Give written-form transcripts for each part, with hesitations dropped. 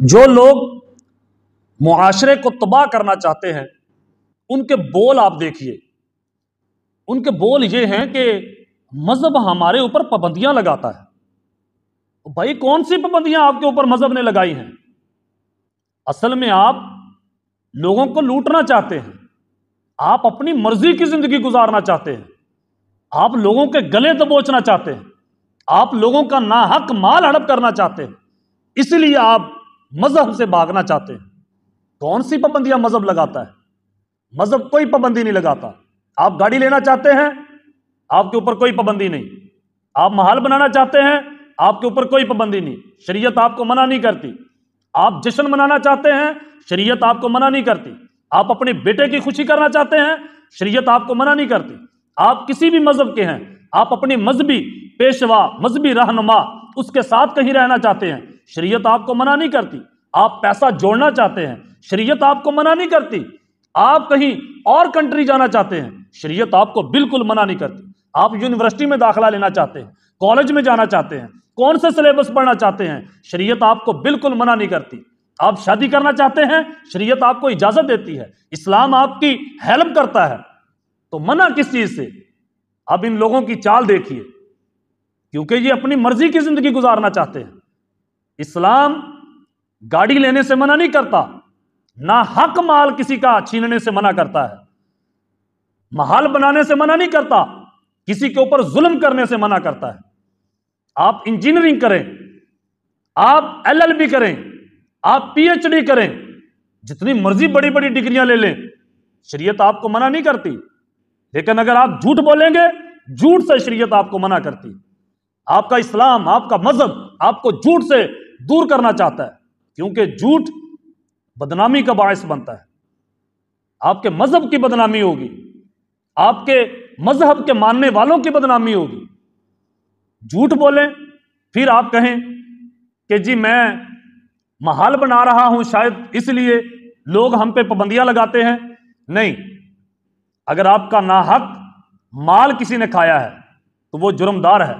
جو لوگ معاشرے کو تباہ کرنا چاہتے ہیں ان کے بول آپ دیکھیے، ان کے بول یہ ہیں کہ مذہب ہمارے اوپر پابندیاں لگاتا ہے۔ بھائی کون سی پابندیاں آپ کے اوپر مذہب نے لگائی ہیں؟ اصل میں آپ لوگوں کو لوٹنا چاہتے ہیں، آپ اپنی مرضی کی زندگی گزارنا چاہتے ہیں، آپ لوگوں کے گلے دبوچنا چاہتے ہیں، آپ لوگوں کا ناحق مال ہڑپ کرنا چاہتے ہیں، اس لیے آپ مذہب سے بھاگنا چاہتے ہیں۔ کون سی پابندیاں مذہب لگاتا ہے؟ مذہب کوئی پابندی نہیں لگاتا۔ آپ گاڑی لینا چاہتے ہیں، آپ کے اوپر کوئی پابندی نہیں۔ آپ محل بنانا چاہتے ہیں، آپ کے اوپر کوئی پابندی نہیں، شریعت آپ کو منع نہیں کرتی۔ آپ جشن منانا چاہتے ہیں، شریعت آپ کو منع نہیں کرتی۔ آپ اپنے بیٹے کی خوشی کرنا چاہتے ہیں، شریعت آپ کو منع نہیں کرتی۔ آپ کسی بھی مذہب کے ہیں، آپ اپنی مذہبی پیشوا، مذہبی رہنما اس کے ساتھ کہیں رہنا چاہتے ہیں، شریعت آپ کو منع نہیں کرتی۔ آپ پیسہ جوڑنا چاہتے ہیں، شریعت آپ کو منع نہیں کرتی۔ آپ کہیں اور کنٹری جانا چاہتے ہیں، شریعت آپ کو بالکل منع نہیں کرتی۔ آپ یونیورسٹی میں داخلہ لینا چاہتے ہیں، کالج میں جانا چاہتے ہیں، کون سے سلیبس پڑھنا چاہتے ہیں، شریعت آپ کو بالکل منع نہیں کرتی۔ آپ شادی کرنا چاہتے ہیں، شریعت آپ کو اجازت دیتی ہے، اسلام آپ کی ہیلپ کرتا ہے، تو منع کس چیز سے؟ اب ان لوگوں کی چال دیکھیے، کیونکہ یہ اپنی مرضی کی زندگی گزارنا چاہتے ہیں۔ اسلام گاڑی لینے سے منع نہیں کرتا، نہ حق مال کسی کا چھیننے سے منع کرتا ہے، محل بنانے سے منع نہیں کرتا، کسی کے اوپر ظلم کرنے سے منع کرتا ہے۔ آپ انجینئرنگ کریں، آپ LLB کریں، آپ PhD کریں، جتنی مرضی بڑی بڑی ڈگریاں لے لیں، شریعت آپ کو منع نہیں کرتی۔ لیکن اگر آپ جھوٹ بولیں گے، جھوٹ سے شریعت آپ کو منع کرتی۔ آپ کا اسلام، آپ کا مذہب آپ کو جھوٹ سے دور کرنا چاہتا ہے، کیونکہ جھوٹ بدنامی کا باعث بنتا ہے۔ آپ کے مذہب کی بدنامی ہوگی، آپ کے مذہب کے ماننے والوں کی بدنامی ہوگی۔ جھوٹ بولیں، پھر آپ کہیں کہ جی میں محل بنا رہا ہوں شاید اس لیے لوگ ہم پہ پابندیاں لگاتے ہیں۔ نہیں، اگر آپ کا ناحق مال کسی نے کھایا ہے تو وہ جرمدار ہے۔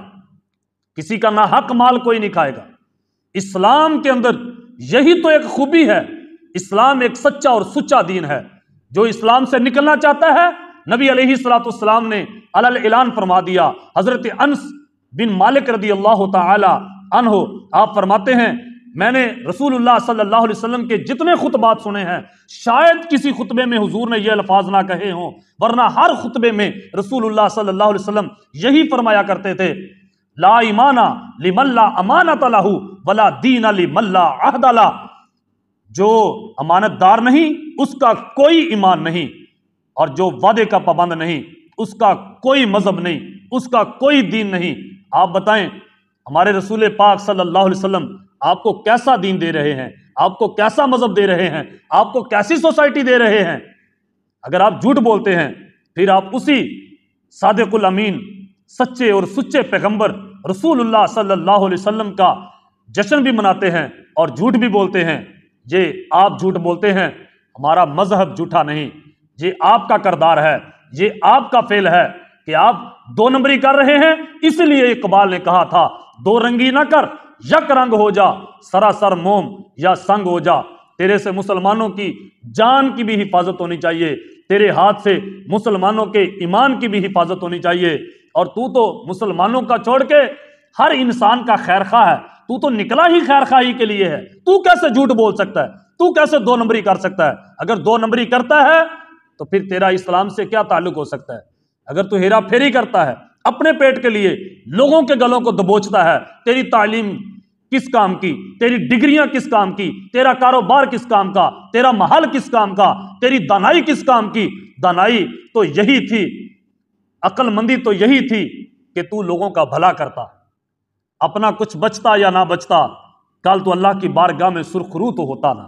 کسی کا ناحق مال کوئی نہیں کھائے گا۔ اسلام کے اندر یہی تو ایک خوبی ہے، اسلام ایک سچا اور سچا دین ہے۔ جو اسلام سے نکلنا چاہتا ہے، نبی علیہ الصلوۃ والسلام نے علی الاعلان فرما دیا۔ حضرت انس بن مالک رضی اللہ تعالی عنہ آپ فرماتے ہیں، میں نے رسول اللہ صلی اللہ علیہ وسلم کے جتنے خطبات سنے ہیں، شاید کسی خطبے میں حضور نے یہ الفاظ نہ کہے ہوں، ورنہ ہر خطبے میں رسول اللہ صلی اللہ علیہ وسلم یہی فرمایا کرتے تھے، لا ایمان لمن لا امانۃ لہ ولا دین لمن لا عہد لہ۔ جو امانت دار نہیں اس کا کوئی ایمان نہیں، اور جو وعدے کا پابند نہیں اس کا کوئی مذہب نہیں، اس کا کوئی دین نہیں۔ آپ بتائیں ہمارے رسول پاک صلی اللہ علیہ وسلم آپ کو کیسا دین دے رہے ہیں، آپ کو کیسا مذہب دے رہے ہیں، آپ کو کیسی سوسائٹی دے رہے ہیں؟ اگر آپ جھوٹ بولتے ہیں، پھر آپ اسی صادق الامین، سچے اور سچے پیغمبر رسول اللہ صلی اللہ علیہ وسلم کا جشن بھی مناتے ہیں اور جھوٹ بھی بولتے ہیں۔ یہ آپ جھوٹ بولتے ہیں، ہمارا مذہب جھوٹا نہیں، یہ آپ کا کردار ہے، یہ آپ کا فعل ہے کہ آپ دو نمبری کر رہے ہیں۔ اس لیے اقبال نے کہا تھا، دو رنگی نہ کر یک رنگ ہو جا، سراسر موم یا سنگ ہو جا۔ تیرے سے مسلمانوں کی جان کی بھی حفاظت ہونی چاہیے، تیرے ہاتھ سے مسلمانوں کے ایمان کی بھی حفاظت ہونی چاہیے، اور تو مسلمانوں کا چھوڑ کے ہر انسان کا خیر خواہ ہے، تو نکلا ہی خیر خواہی کے لیے ہے۔ تو کیسے جھوٹ بول سکتا ہے؟ تو کیسے دو نمبری کر سکتا ہے؟ اگر دو نمبری کرتا ہے تو پھر تیرا اسلام سے کیا تعلق ہو سکتا ہے؟ اگر تو ہیرا پھیری کرتا ہے اپنے پیٹ کے لیے، لوگوں کے گلوں کو دبوچتا ہے، تیری تعلیم کس کام کی، تیری ڈگریاں کس کام کی، تیرا کاروبار کس کام کا، تیرا محل کس کام کا، تیری دانائی کس کام کی؟ دانائی تو یہی تھی، عقل مندی تو یہی تھی کہ تو لوگوں کا بھلا کرتا، اپنا کچھ بچتا یا نہ بچتا، کل تو اللہ کی بارگاہ میں سرخرو تو ہوتا نا۔